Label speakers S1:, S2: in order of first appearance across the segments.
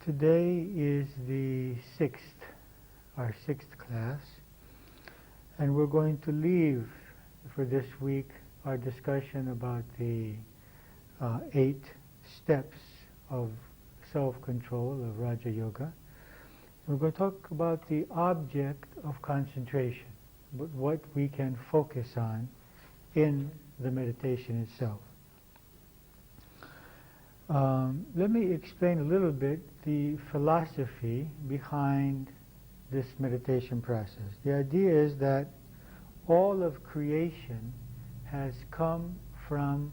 S1: Today is our sixth class, and we're going to leave for this week our discussion about the 8 steps of self-control of Raja Yoga. We're going to talk about the object of concentration, what we can focus on in the meditation itself. Let me explain a little bit the philosophy behind this meditation process. The idea is that all of creation has come from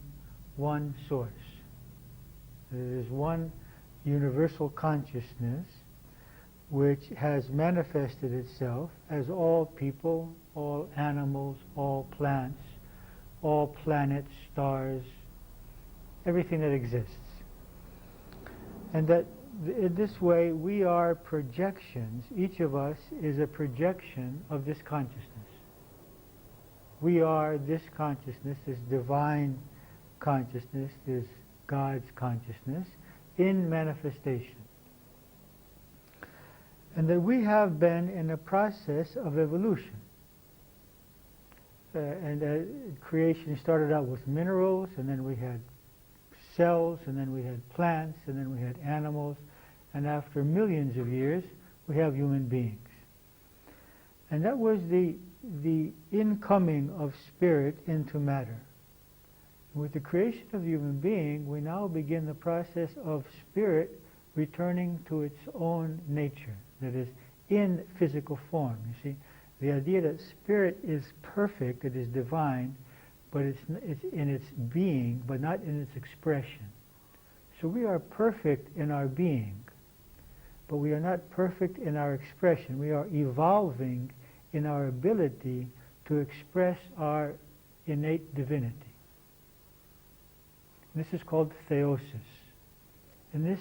S1: one source. There is one universal consciousness which has manifested itself as all people, all animals, all plants, all planets, stars, everything that exists. And that in this way we are projections. Each of us is a projection of this consciousness. We are this consciousness, this divine consciousness, this God's consciousness in manifestation. And that we have been in a process of evolution. Creation started out with minerals, and then we had cells, and then we had plants, and then we had animals, and after millions of years we have human beings. And that was the incoming of spirit into matter. With the creation of the human being, we now begin the process of spirit returning to its own nature, that is, in physical form. You see, the idea that spirit is perfect, it is divine, but it's in its being, but not in its expression. So we are perfect in our being, but we are not perfect in our expression. We are evolving in our ability to express our innate divinity. This is called theosis. And this,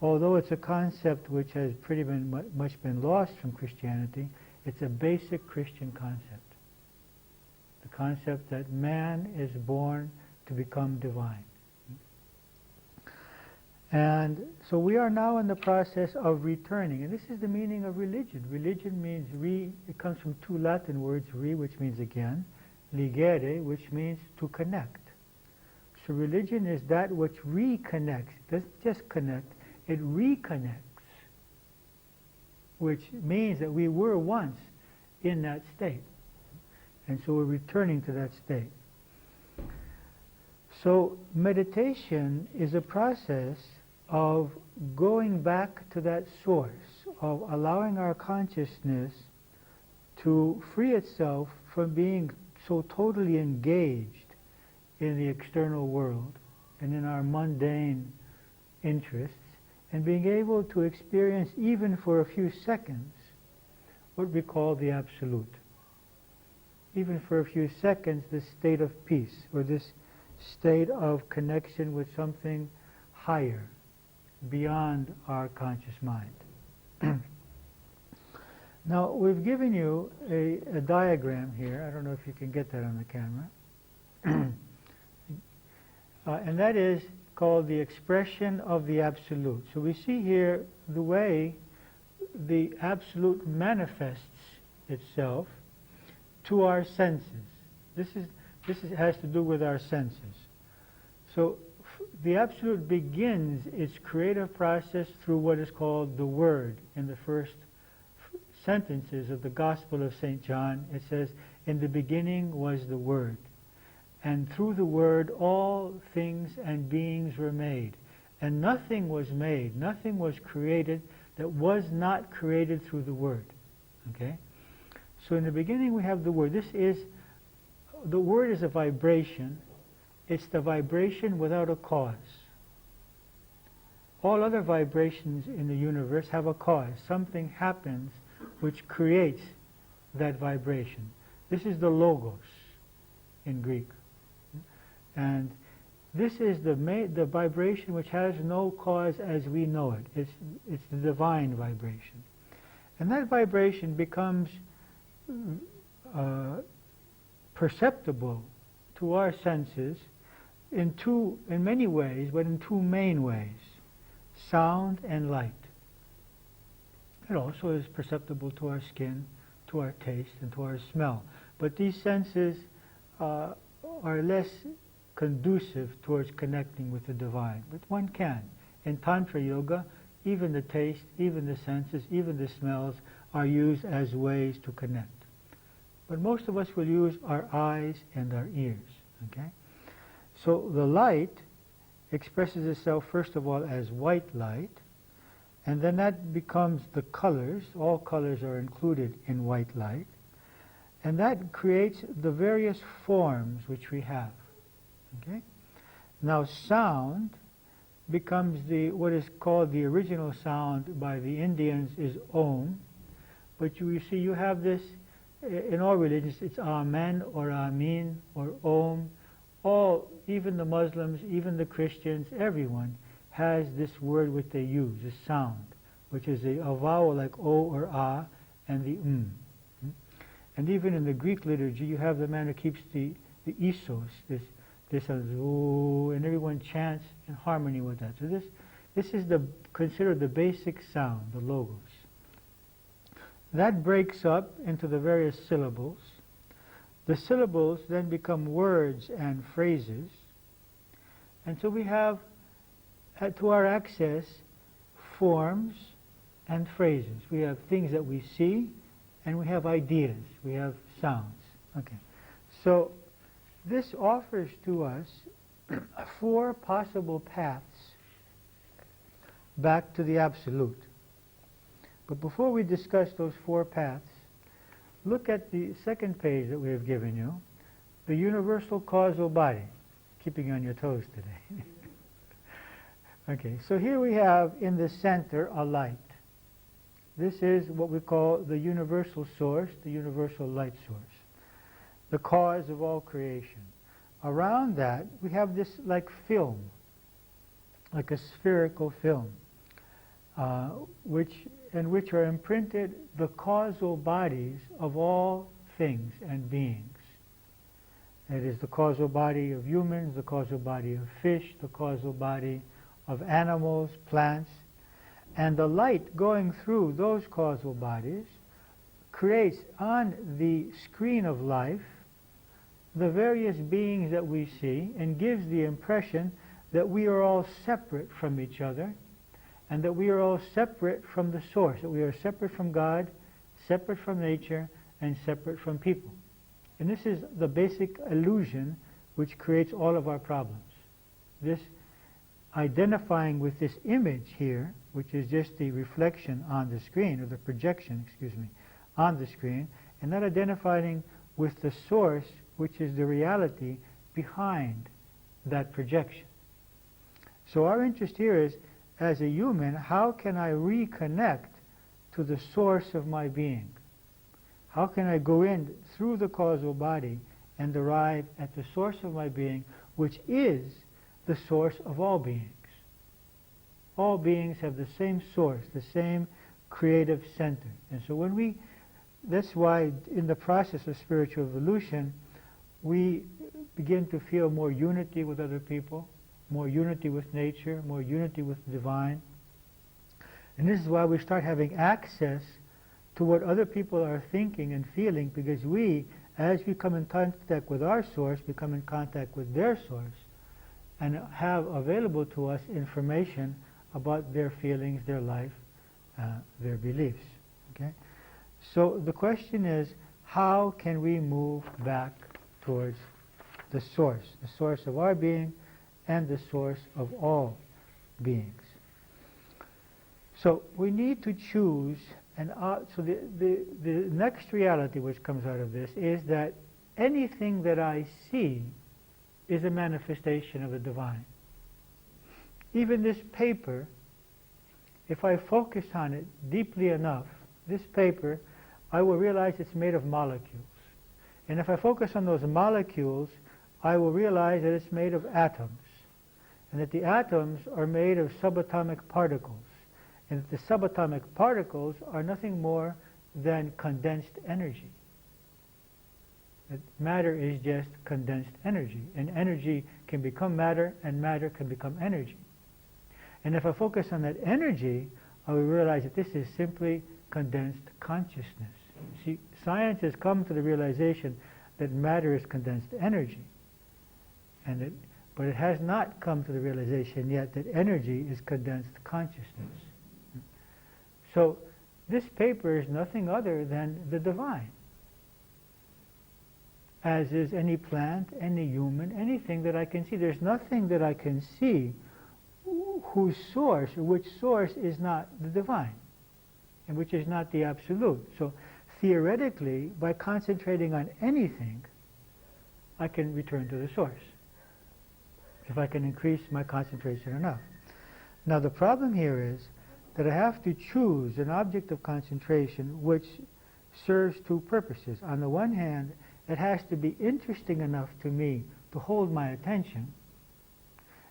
S1: although it's a concept which has pretty much been lost from Christianity, it's a basic Christian concept. The concept that man is born to become divine. And so we are now in the process of returning, and this is the meaning of religion. Religion means it comes from 2 Latin words, which means again, ligere, which means to connect. So religion is that which reconnects. It doesn't just connect, it reconnects, which means that we were once in that state. And so we're returning to that state. So meditation is a process of going back to that source, of allowing our consciousness to free itself from being so totally engaged in the external world and in our mundane interests, and being able to experience, even for a few seconds, what we call the Absolute. Even for a few seconds, this state of peace, or this state of connection with something higher, beyond our conscious mind. Now, we've given you a diagram here. I don't know if you can get that on the camera. And that is called the expression of the Absolute. So we see here the way the Absolute manifests itself to our senses. This has to do with our senses. So the Absolute begins its creative process through what is called the Word. In the first sentences of the Gospel of St. John, it says, "In the beginning was the Word, and through the Word all things and beings were made. And nothing was made, nothing was created that was not created through the Word." Okay? So in the beginning we have the Word. The Word is a vibration. It's the vibration without a cause. All other vibrations in the universe have a cause. Something happens which creates that vibration. This is the Logos in Greek. And this is the vibration which has no cause as we know it. It's the divine vibration. And that vibration becomes perceptible to our senses in many ways, but in 2 main ways: sound and light. It also is perceptible to our skin, to our taste, and to our smell. But these senses are less conducive towards connecting with the divine. But one can. In Tantra Yoga, even the taste, even the senses, even the smells are used as ways to connect. But most of us will use our eyes and our ears. Okay? So the light expresses itself first of all as white light, and then that becomes the colors. All colors are included in white light. And that creates the various forms which we have. Okay? Now sound becomes what is called the original sound by the Indians is Om. But you see, you have this in all religions. It's Amen or Amin or Om. Even the Muslims, even the Christians, everyone has this word which they use, this sound, which is a vowel like O or A and the And even in the Greek liturgy, you have the man who keeps the Isos, this ooh, and everyone chants in harmony with that. So this is considered the basic sound, the logos. That breaks up into the various syllables. The syllables then become words and phrases. And so we have, to our access, forms and phrases. We have things that we see, and we have ideas. We have sounds. Okay. So this offers to us 4 possible paths back to the Absolute. But before we discuss those 4 paths, look at the second page that we have given you, the universal causal body. Keeping you on your toes today. Okay, so here we have in the center a light. This is what we call the universal source, the universal light source, the cause of all creation. Around that, we have this like film, like a spherical film, in which are imprinted the causal bodies of all things and beings. It is the causal body of humans, the causal body of fish, the causal body of animals, plants, and the light going through those causal bodies creates on the screen of life the various beings that we see and gives the impression that we are all separate from each other and that we are all separate from the source, that we are separate from God, separate from nature, and separate from people. And this is the basic illusion which creates all of our problems. This identifying with this image here, which is just the reflection on the screen, or the projection, on the screen, and not identifying with the source, which is the reality behind that projection. So our interest here is, as a human, how can I reconnect to the source of my being? How can I go in through the causal body and arrive at the source of my being, which is the source of all beings? All beings have the same source, the same creative center. And so that's why in the process of spiritual evolution, we begin to feel more unity with other people, more unity with nature, more unity with the divine. And this is why we start having access to what other people are thinking and feeling, because we, as we come in contact with our source, become in contact with their source, and have available to us information about their feelings, their life, their beliefs. Okay? So the question is, how can we move back towards the source of our being and the source of all beings? So we need to choose, so the next reality which comes out of this is that anything that I see is a manifestation of the divine. Even this paper, if I focus on it deeply enough, this paper, I will realize it's made of molecules. And if I focus on those molecules, I will realize that it's made of atoms. And that the atoms are made of subatomic particles. And that the subatomic particles are nothing more than condensed energy. That matter is just condensed energy. And energy can become matter, and matter can become energy. And if I focus on that energy, I will realize that this is simply condensed consciousness. See, science has come to the realization that matter is condensed energy, but it has not come to the realization yet that energy is condensed consciousness. So this paper is nothing other than the divine, as is any plant, any human, anything that I can see. There's nothing that I can see whose source, or which source is not the divine, and which is not the absolute. So theoretically, by concentrating on anything, I can return to the source, if I can increase my concentration enough. Now the problem here is that I have to choose an object of concentration which serves two purposes. On the one hand, it has to be interesting enough to me to hold my attention,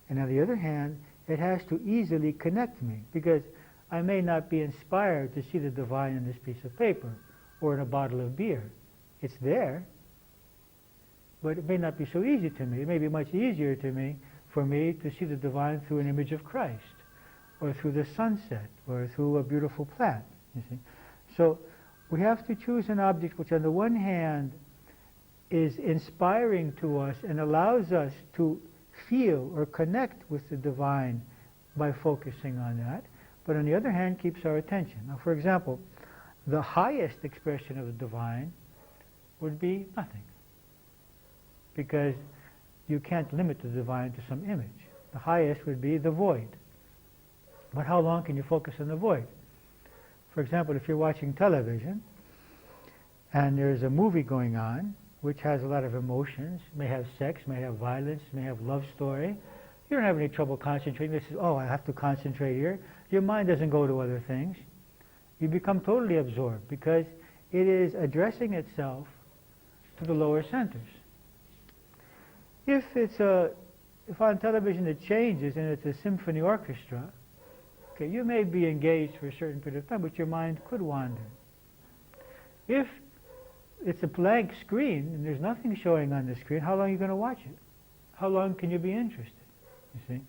S1: and on the other hand, it has to easily connect me, because I may not be inspired to see the divine in this piece of paper or in a bottle of beer. It's there, but it may not be so easy to me. It may be much easier for me to see the divine through an image of Christ, or through the sunset, or through a beautiful plant, you see. So we have to choose an object which on the one hand is inspiring to us and allows us to feel or connect with the divine by focusing on that, but on the other hand keeps our attention. Now, for example, the highest expression of the divine would be nothing, because you can't limit the divine to some image. The highest would be the void. But how long can you focus on the void? For example, if you're watching television and there's a movie going on which has a lot of emotions, may have sex, may have violence, may have love story, you don't have any trouble concentrating. This is, I have to concentrate here. Your mind doesn't go to other things. You become totally absorbed because it is addressing itself to the lower centers. If on television it changes and it's a symphony orchestra, okay, you may be engaged for a certain period of time, but your mind could wander. If it's a blank screen and there's nothing showing on the screen, how long are you going to watch it? How long can you be interested? You see?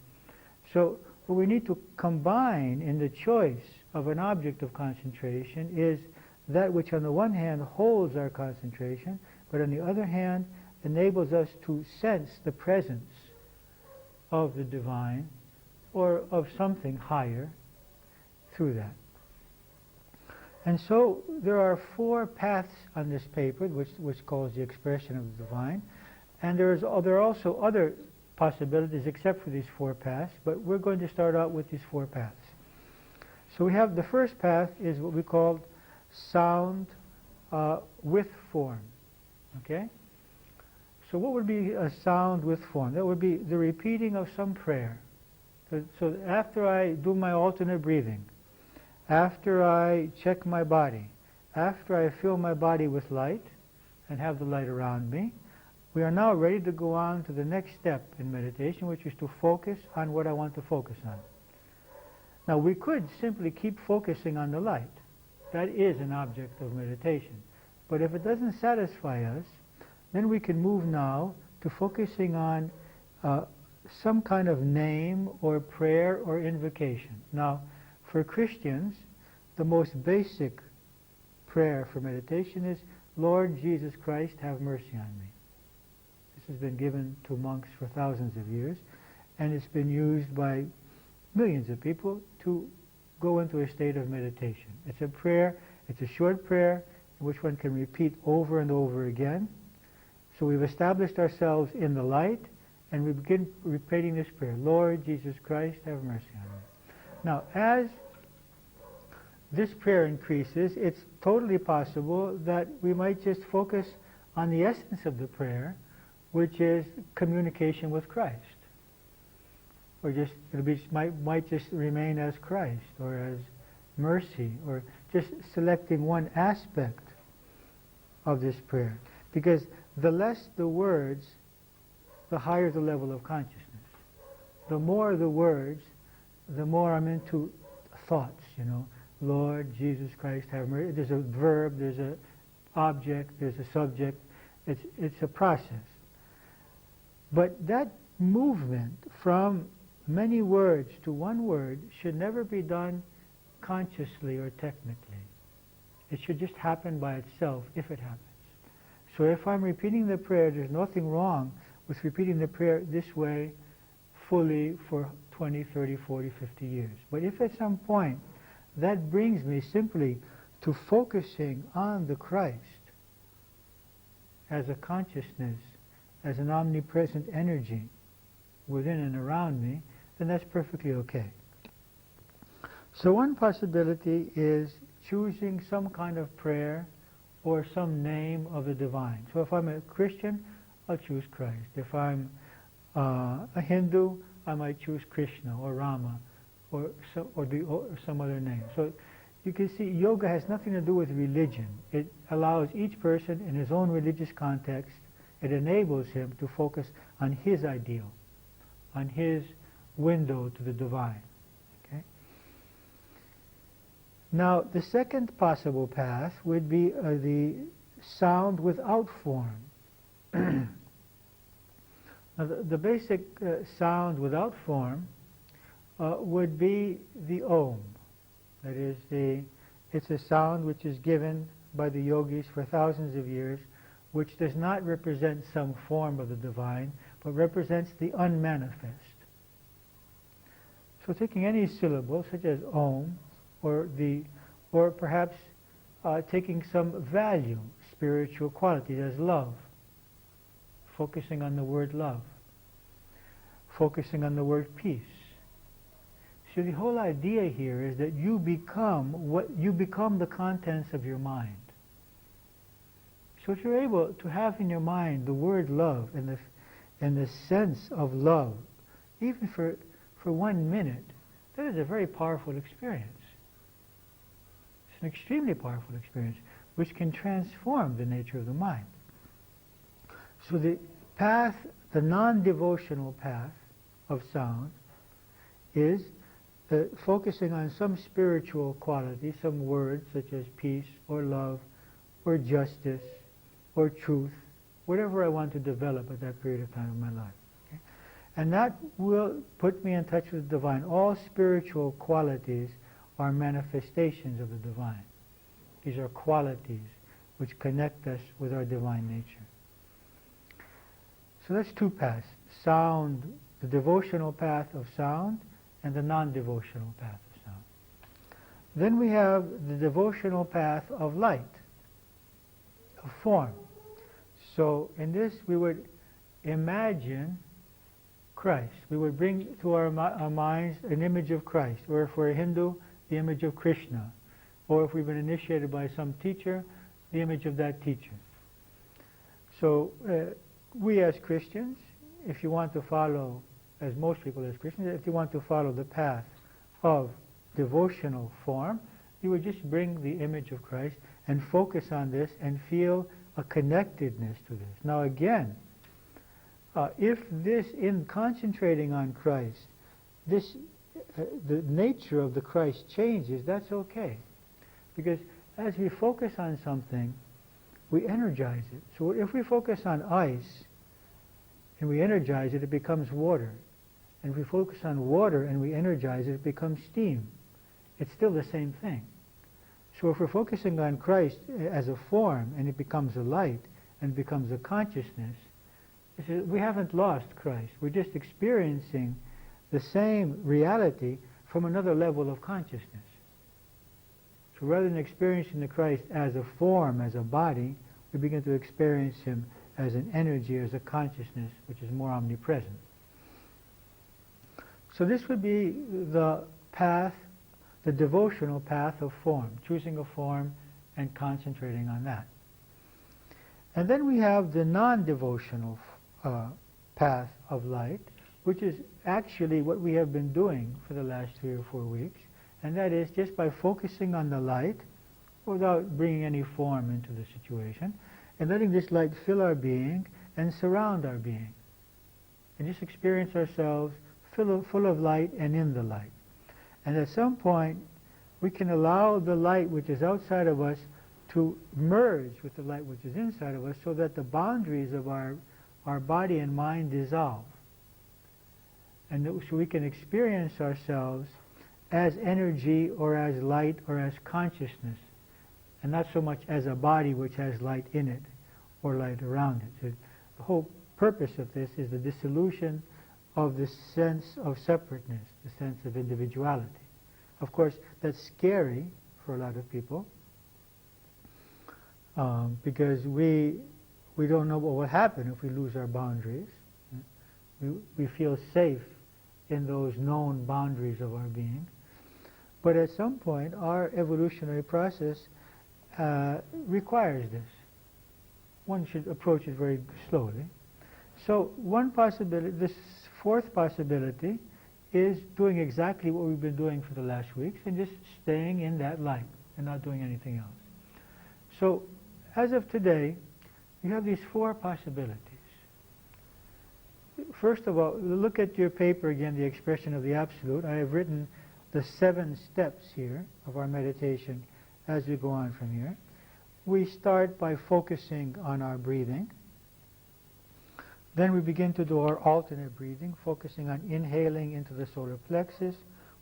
S1: So what we need to combine in the choice of an object of concentration is that which on the one hand holds our concentration, but on the other hand enables us to sense the presence of the divine or of something higher through that. And so there are 4 paths on this paper which calls the expression of the divine, and there are also other possibilities except for these 4 paths, but we're going to start out with these 4 paths. So we have the first path is what we call sound with form. Okay? So what would be a sound with form? That would be the repeating of some prayer. So after I do my alternate breathing, after I check my body, after I fill my body with light and have the light around me, we are now ready to go on to the next step in meditation, which is to focus on what I want to focus on. Now we could simply keep focusing on the light. That is an object of meditation. But if it doesn't satisfy us, then we can move now to focusing on some kind of name or prayer or invocation. Now, for Christians, the most basic prayer for meditation is, Lord Jesus Christ, have mercy on me. This has been given to monks for thousands of years, and it's been used by millions of people to go into a state of meditation. It's a prayer, it's a short prayer, which one can repeat over and over again. So we've established ourselves in the light, and we begin repeating this prayer, Lord Jesus Christ, have mercy on me. Now, as this prayer increases, it's totally possible that we might just focus on the essence of the prayer, which is communication with Christ. Or just might just remain as Christ, or as mercy, or just selecting one aspect of this prayer. Because the less the words, the higher the level of consciousness. The more the words, the more I'm into thoughts, Lord Jesus Christ, have mercy. There's a verb, there's an object, there's a subject. It's a process. But that movement from many words to one word should never be done consciously or technically. It should just happen by itself if it happens. So if I'm repeating the prayer, there's nothing wrong with repeating the prayer this way fully for 20, 30, 40, 50 years. But if at some point that brings me simply to focusing on the Christ as a consciousness, as an omnipresent energy within and around me, then that's perfectly okay. So one possibility is choosing some kind of prayer or some name of the divine. So if I'm a Christian, I'll choose Christ. If I'm a Hindu, I might choose Krishna or Rama or some other name. So you can see yoga has nothing to do with religion. It allows each person in his own religious context, it enables him to focus on his ideal, on his window to the divine. Okay? Now, the second possible path would be the sound without form. Now, the basic sound without form would be the Om. That is, it's a sound which is given by the yogis for thousands of years, which does not represent some form of the divine, but represents the unmanifest. So taking any syllable, such as Om, or perhaps taking some value, spiritual quality, as love, focusing on the word love, focusing on the word peace. So the whole idea here is that you become the contents of your mind. So if you're able to have in your mind the word love and the sense of love, even for 1 minute, that is a very powerful experience. It's an extremely powerful experience which can transform the nature of the mind. So the path, the non-devotional path of sound is focusing on some spiritual quality, some words such as peace or love or justice or truth, whatever I want to develop at that period of time in my life. Okay? And that will put me in touch with the divine. All spiritual qualities are manifestations of the divine. These are qualities which connect us with our divine nature. So that's two paths. Sound, the devotional path of sound, and the non-devotional path of sound. Then we have the devotional path of light, of form. So in this we would imagine Christ. We would bring to our minds an image of Christ, or if we're a Hindu, the image of Krishna, or if we've been initiated by some teacher, the image of that teacher. So we as Christians, if you want to follow, as most people as Christians, if you want to follow the path of devotional form, you would just bring the image of Christ and focus on this and feel a connectedness to this. Now again, if this, in concentrating on Christ, the nature of the Christ changes, that's okay. Because as we focus on something, we energize it. So if we focus on ice and we energize it, it becomes water. And if we focus on water and we energize it, it becomes steam. It's still the same thing. So if we're focusing on Christ as a form and it becomes a light and becomes a consciousness, we haven't lost Christ. We're just experiencing the same reality from another level of consciousness. So rather than experiencing the Christ as a form, as a body, we begin to experience him as an energy, as a consciousness, which is more omnipresent. So this would be the path, the devotional path of form, choosing a form and concentrating on that. And then we have the non-devotional path of light, which is actually what we have been doing for the last 3 or 4 weeks, and that is just by focusing on the light without bringing any form into the situation, and letting this light fill our being and surround our being, and just experience ourselves full of light and in the light. And at some point, we can allow the light which is outside of us to merge with the light which is inside of us, so that the boundaries of our body and mind dissolve. And so we can experience ourselves as energy or as light or as consciousness. and not so much as a body which has light in it or light around it. So the whole purpose of this is the dissolution of the sense of separateness, the sense of individuality. Of course, that's scary for a lot of people because we don't know what will happen if we lose our boundaries. We feel safe in those known boundaries of our being. But at some point, our evolutionary process requires this. One should approach it very slowly. So one possibility, this fourth possibility, is doing exactly what we've been doing for the last weeks and just staying in that light and not doing anything else. So as of today, you have these four possibilities. First of all, look at your paper again, the expression of the Absolute. I have written the 7 steps here of our meditation as we go on from here. We start by focusing on our breathing. Then we begin to do our alternate breathing, focusing on inhaling into the solar plexus,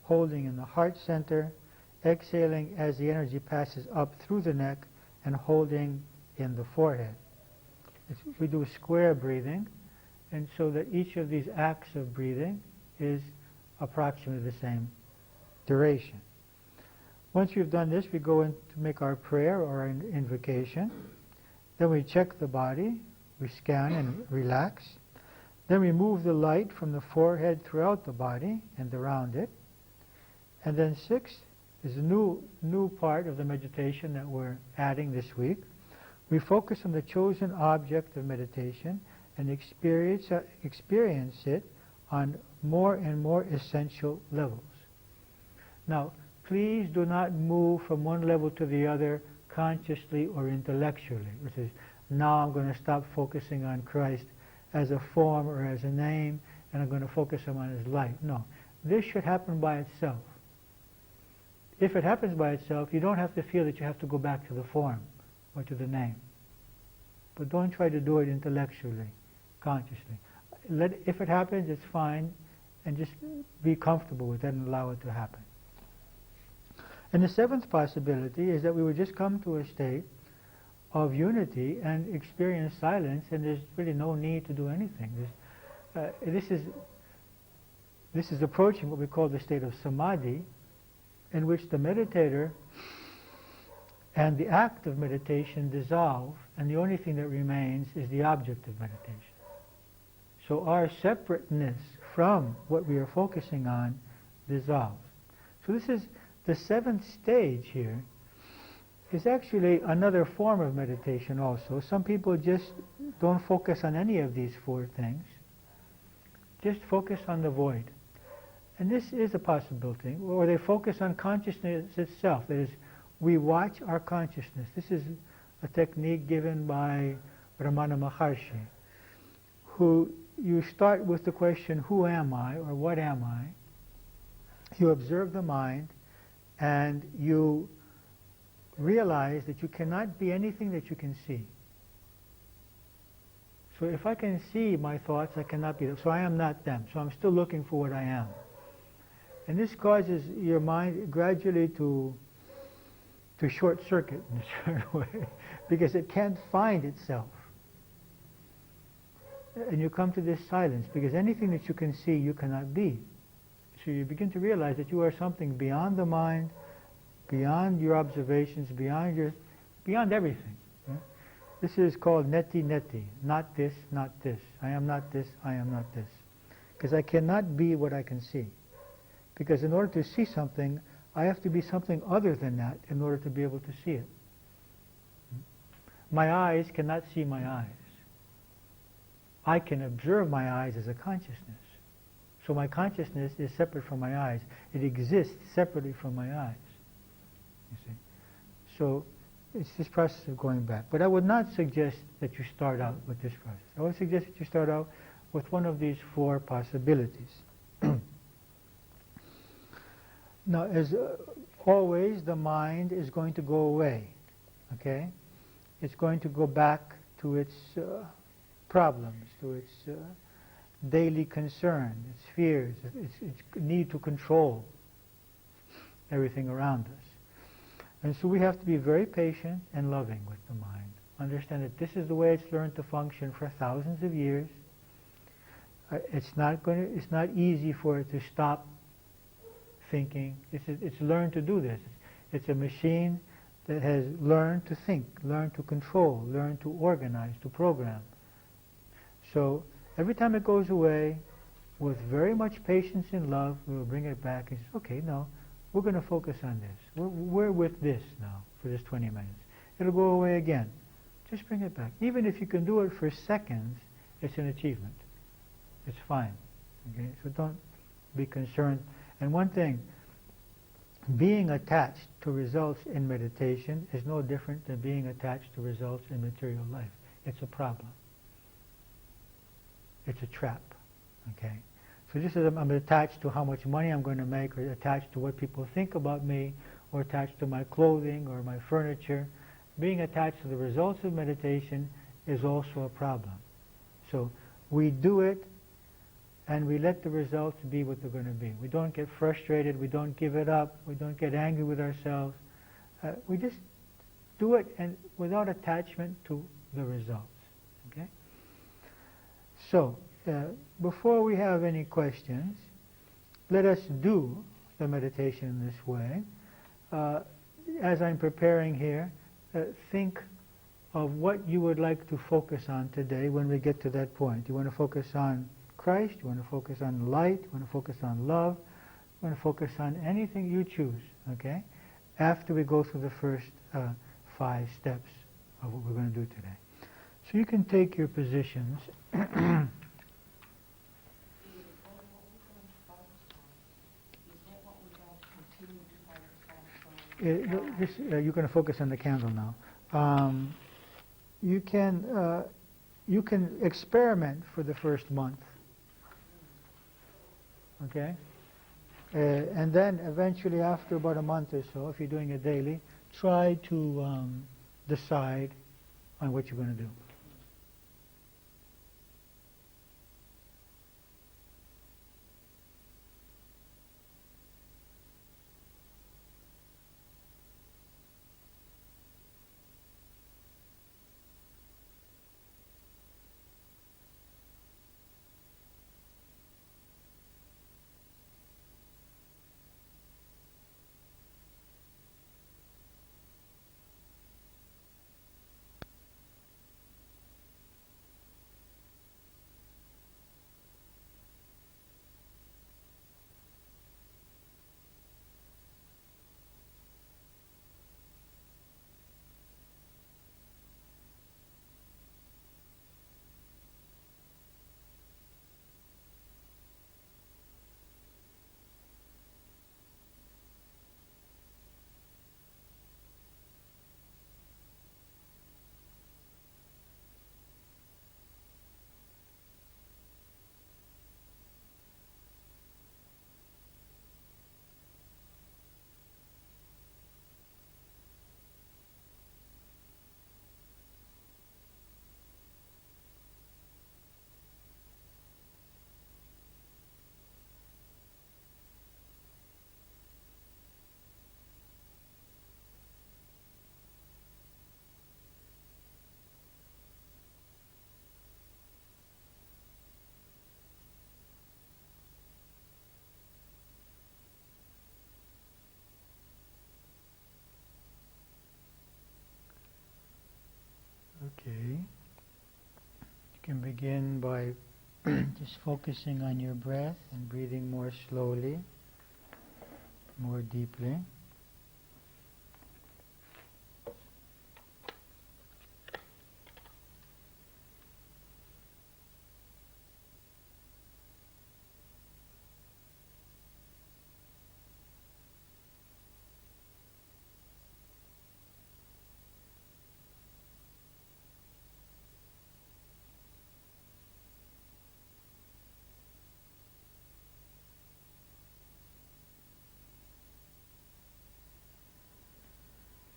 S1: holding in the heart center, exhaling as the energy passes up through the neck, and holding in the forehead. We do square breathing, and so that each of these acts of breathing is approximately the same duration. Once we've done this, we go in to make our prayer or an invocation. Then we check the body, we scan and relax. Then we move the light from the forehead throughout the body and around it. And then 6 is a new part of the meditation that we're adding this week. We focus on the chosen object of meditation and experience it on more and more essential levels. Now, please do not move from one level to the other consciously or intellectually, which is, now I'm going to stop focusing on Christ as a form or as a name, and I'm going to focus on His light. No, this should happen by itself. If it happens by itself, you don't have to feel that you have to go back to the form or to the name. But don't try to do it intellectually, consciously. If it happens, it's fine, and just be comfortable with it and allow it to happen. And the 7th possibility is that we would just come to a state of unity and experience silence, and there's really no need to do anything. This is approaching what we call the state of samadhi, in which the meditator and the act of meditation dissolve, and the only thing that remains is the object of meditation. So our separateness from what we are focusing on dissolves. So this is the 7th stage here. Is actually another form of meditation also. Some people just don't focus on any of these 4 things. Just focus on the void. And this is a possibility. Or they focus on consciousness itself. That is, we watch our consciousness. This is a technique given by Ramana Maharshi, who you start with the question, who am I, or what am I? You observe the mind, and you realize that you cannot be anything that you can see. So if I can see my thoughts, I cannot be them. So I am not them. So I'm still looking for what I am. And this causes your mind gradually to short circuit in a certain way, because it can't find itself. And you come to this silence, because anything that you can see, you cannot be. So you begin to realize that you are something beyond the mind, beyond your observations, beyond everything. Yeah? This is called neti, not this, not this. I am not this, I am not this. Because I cannot be what I can see. Because in order to see something, I have to be something other than that in order to be able to see it. My eyes cannot see my eyes. I can observe my eyes as a consciousness. So my consciousness is separate from my eyes. It exists separately from my eyes. You see. So it's this process of going back. But I would not suggest that you start out with this process. I would suggest that you start out with one of these 4 possibilities. Now, as always, the mind is going to go away. Okay? It's going to go back to its problems, to its daily concern, its fears, its need to control everything around us. And so we have to be very patient and loving with the mind. Understand that this is the way it's learned to function for thousands of years. It's not easy for it to stop thinking. It's learned to do this. It's a machine that has learned to think, learned to control, learned to organize, to program. So every time it goes away, with very much patience and love, we will bring it back and say, okay, no, we're going to focus on this. We're with this now for this 20 minutes. It'll go away again. Just bring it back. Even if you can do it for seconds, it's an achievement. It's fine. Okay? So don't be concerned. And one thing, being attached to results in meditation is no different than being attached to results in material life. It's a problem. It's a trap. Okay? So just as I'm attached to how much money I'm going to make, or attached to what people think about me, or attached to my clothing or my furniture, being attached to the results of meditation is also a problem. So we do it and we let the results be what they're going to be. We don't get frustrated, we don't give it up, we don't get angry with ourselves. We just do it and without attachment to the results. Okay? So, before we have any questions, let us do the meditation in this way. As I'm preparing here, think of what you would like to focus on today when we get to that point. You want to focus on Christ, you want to focus on light, you want to focus on love, you want to focus on anything you choose, okay? After we go through the first 5 steps of what we're going to do today. So you can take your positions. You're going to focus on the candle now. You can experiment for the first month, okay? And then eventually, after about a month or so, if you're doing it daily, try to decide on what you're going to do. Okay. You can begin by just focusing on your breath and breathing more slowly, more deeply.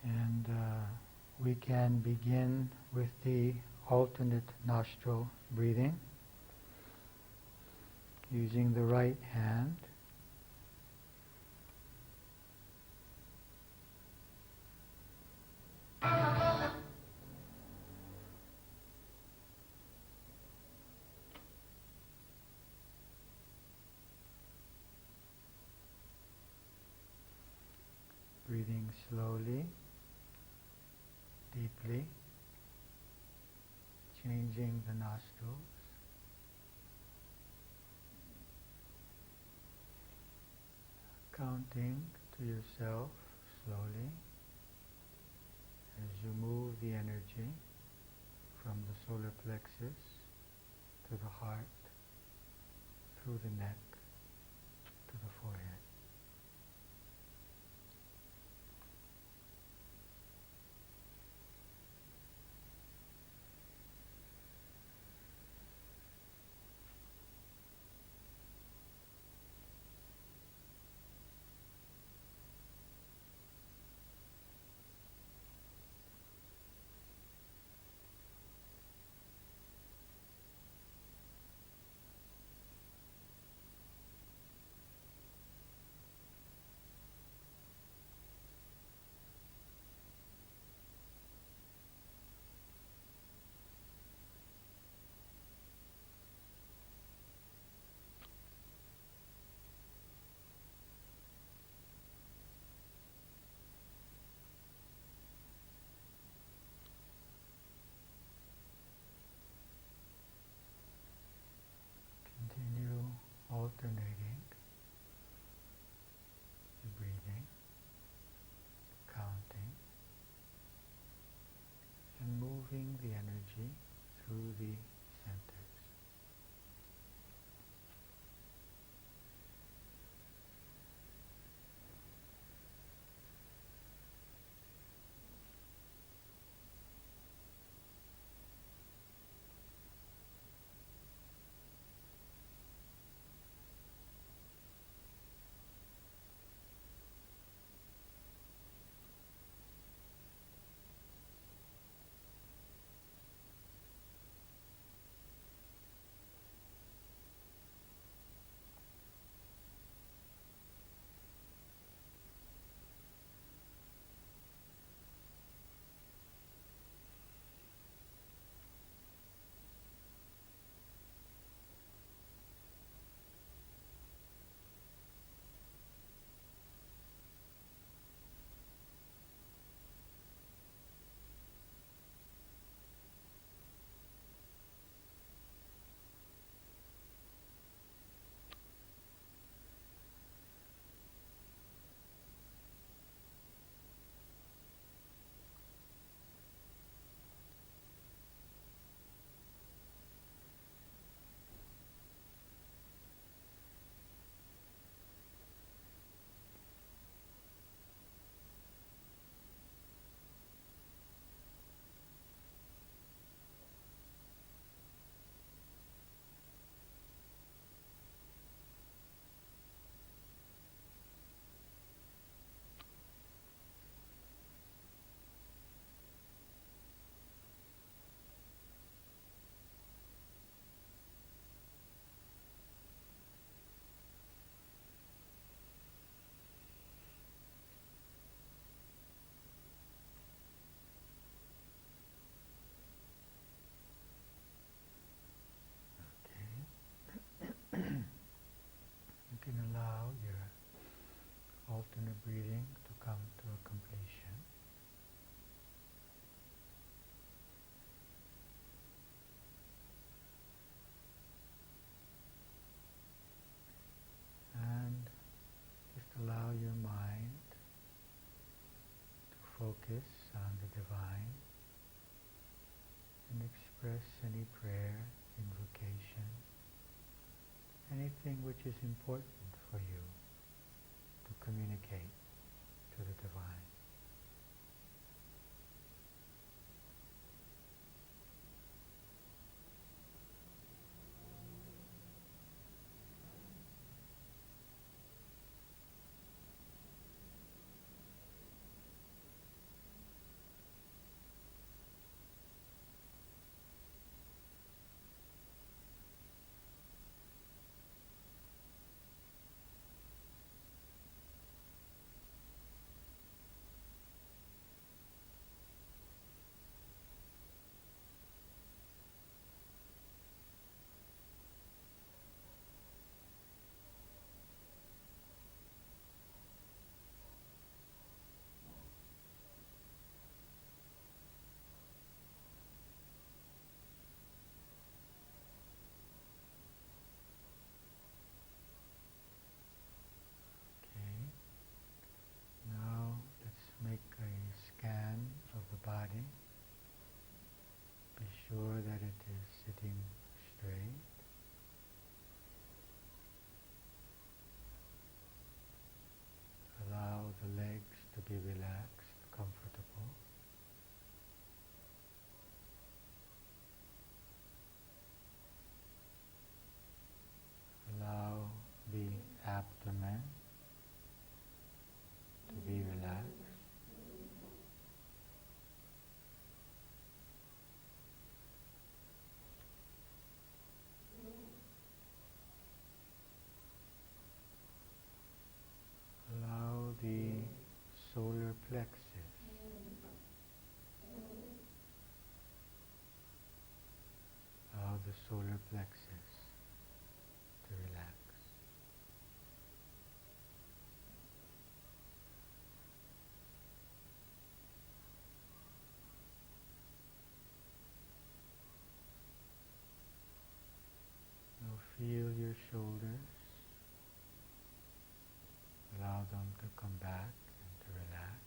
S1: And we can begin with the alternate nostril breathing, using the right hand. Breathing slowly, deeply, changing the nostrils. Counting to yourself slowly as you move the energy from the solar plexus to the heart, through the neck, to the forehead. Continue alternating the breathing, counting, and moving the energy through the centers. Okay. You can allow your alternate breathing to come to a completion. And just allow your mind to focus on the divine and express any prayer, invocation, anything which is important for you to communicate to the divine. sure that it is sitting straight. Allow the legs to be relaxed, comfortable. Allow the abdomen to be relaxed. Allow the solar plexus to relax. Now feel your shoulders. Allow them to come back and to relax.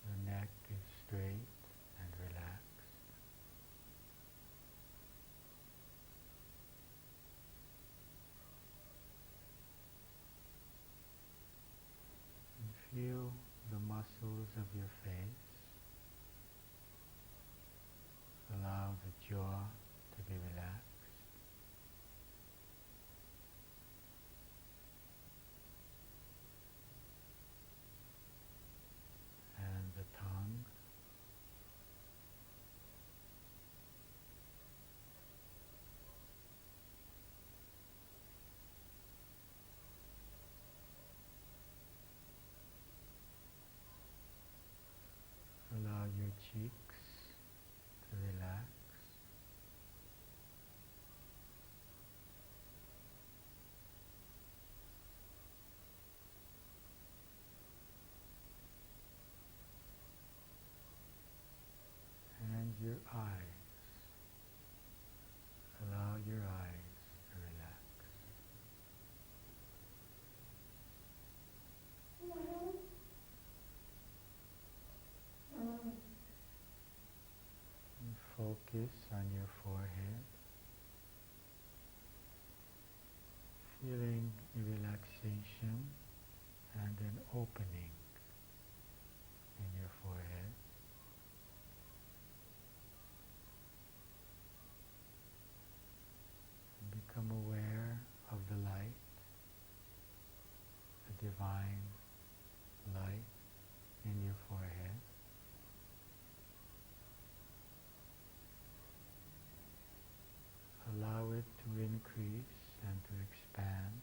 S1: Your neck is straight and relaxed. And feel the muscles of your face. Allow the jaw to be relaxed. And the tongue. Allow your cheeks to relax. And your eyes. Allow your eyes to relax. And focus on your forehead, feeling a relaxation and an opening in your forehead. And become aware of the light, the divine light in your forehead. Allow it to increase and to expand,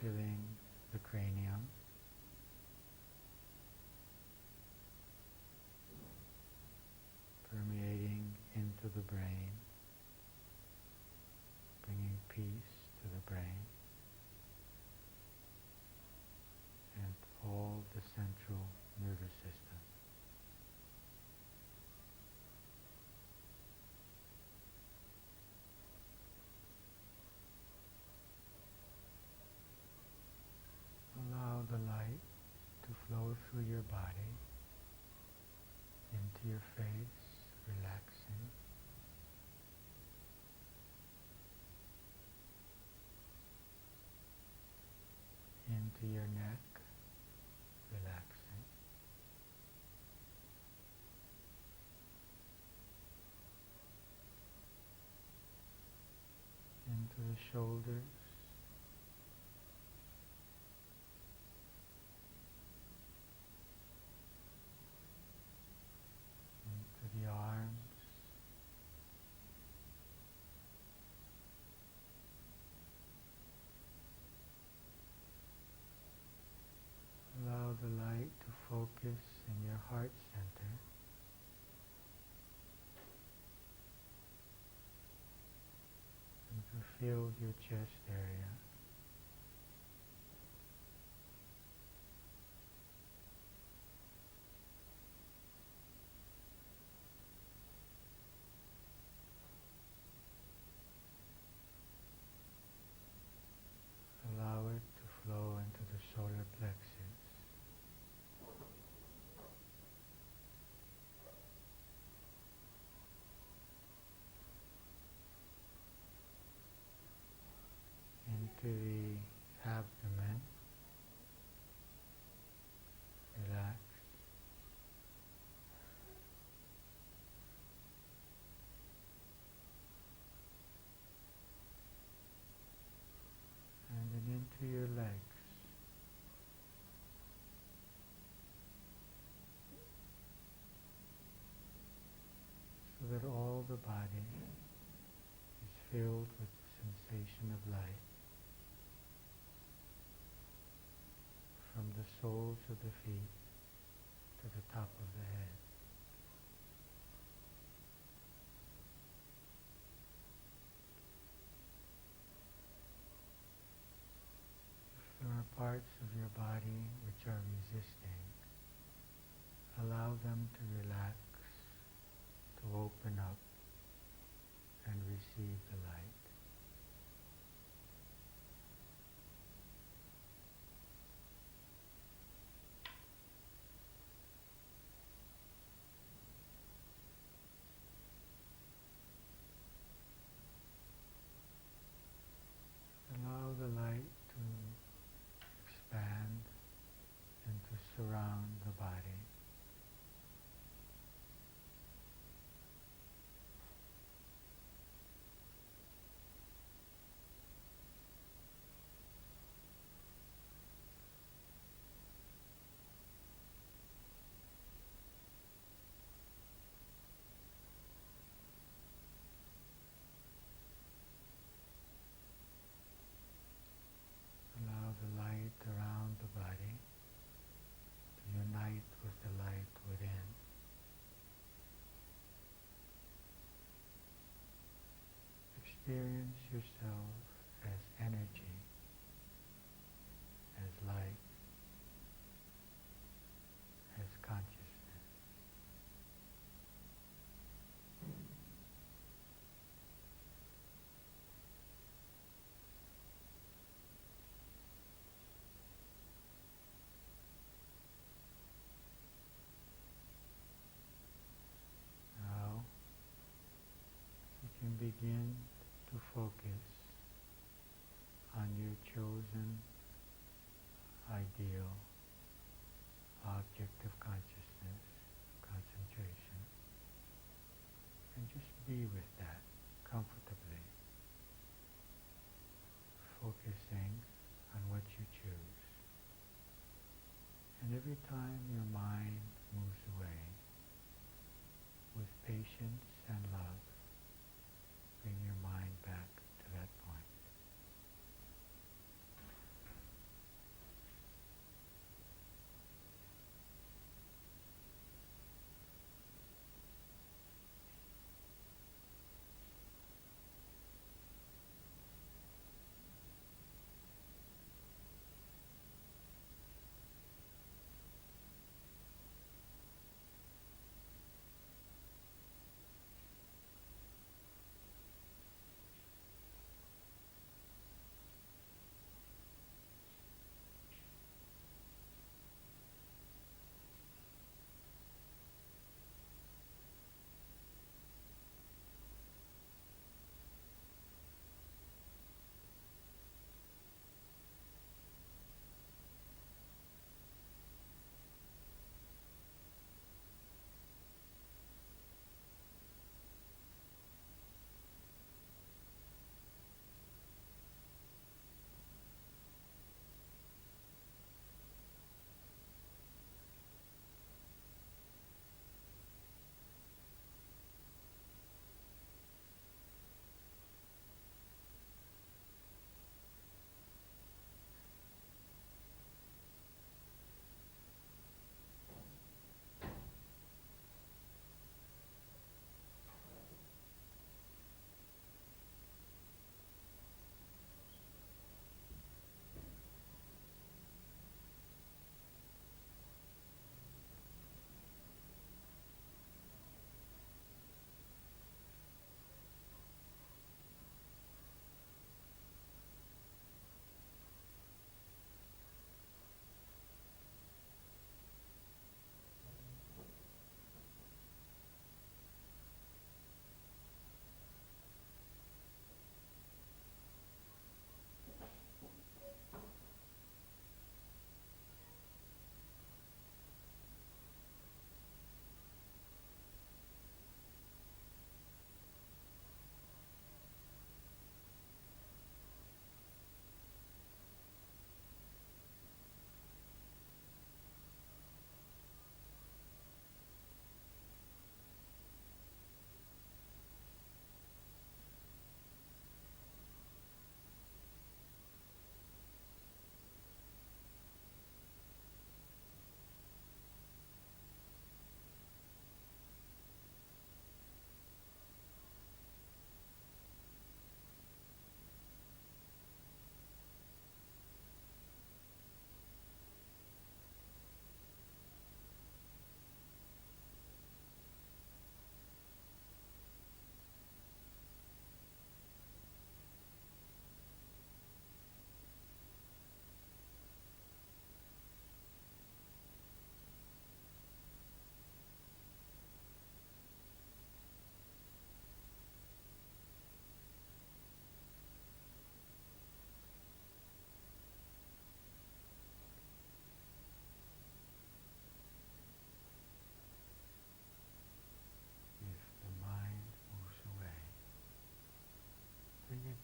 S1: filling the cranium, permeating into the brain, bringing peace to the brain, and all the central nervous system. Allow the light to flow through your body, into your face, relaxing. Into your neck, relaxing. Into the shoulders, into the arms, allow the light to focus in your heart center. And to fill your chest area. to the abdomen. Relax. And then into your legs. So that all the body is filled with the sensation of light. From the soles of the feet to the top of the head. If there are parts of your body which are resisting, allow them to relax, to open up and receive the light. Allow the light to expand and to surround the body. Allow the light around the body to unite with the light within. Experience yourself as energy, as light, as consciousness. Now you can begin to focus on your chosen ideal object of consciousness, concentration, and just be with that comfortably, focusing on what you choose. And every time your mind moves away, with patience and love, bring your mind back to that point.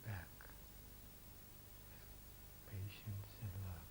S1: back with patience and love.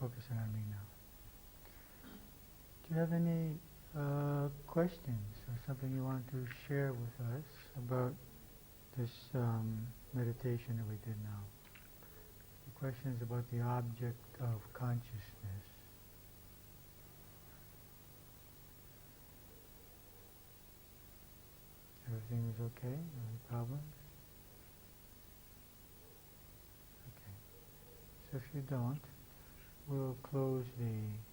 S1: focusing on me now. Do you have any questions or something you want to share with us about this meditation that we did now? The question is about the object of consciousness. Everything is okay? Any problems? Okay. So if you don't, we'll close the